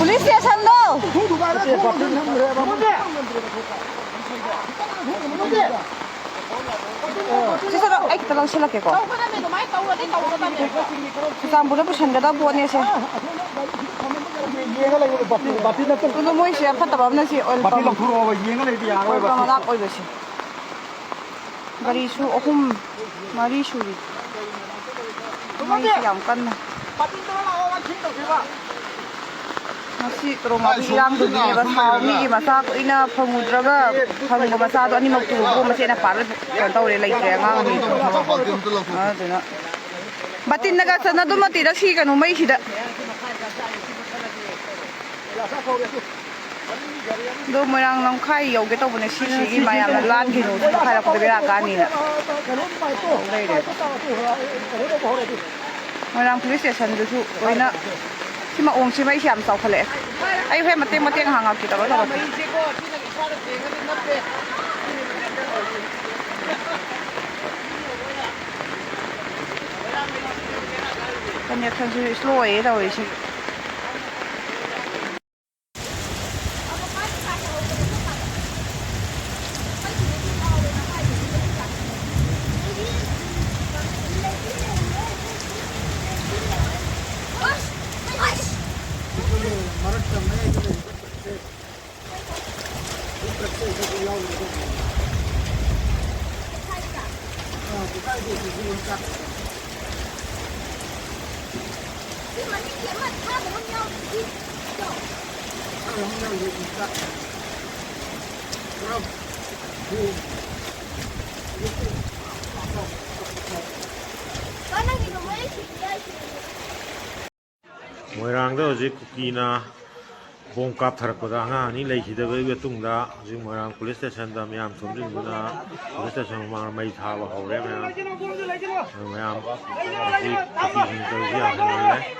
police station도. 지서로 아이 들랑 실락해고. 지상부를 부신데다 보내세. 그거 뭐이시야 파다 없는지 얼마. 바피랑 들어와 이행을 해야 돼. 얼마 나 거이듯이. 가리수 ahum 마리수리. 마이시 양간나. Masih Tronglaobi ilang dunia basau mi masa ko ina pangudraga pangu masa do ani magtu ko masih na para kan tahu lagi kaya ngang ni na batin naga sana do mati da si kan umai sida do moyang nang khai yau ke to bune si si miyam na lan ki no khai ra ko de ra ka ni na moyang police station du su oinaที่มาองค์ชิไม่เชื่อมเสาทะเลไอ้เพื่อนมาเตี้ยงห่างเอากี่ตัวแล้วตอนนี้ท่านช่วยช่วยเราอีกสิ모이랑도 어제 쿠키나 봉값 타락보다 하니 레이히다 그 뚱다 지금 모이랑 police station다 miyam som중구나 police station 막 많이 타고 하고래 miyam 이 쿠키 좀 저기 하는데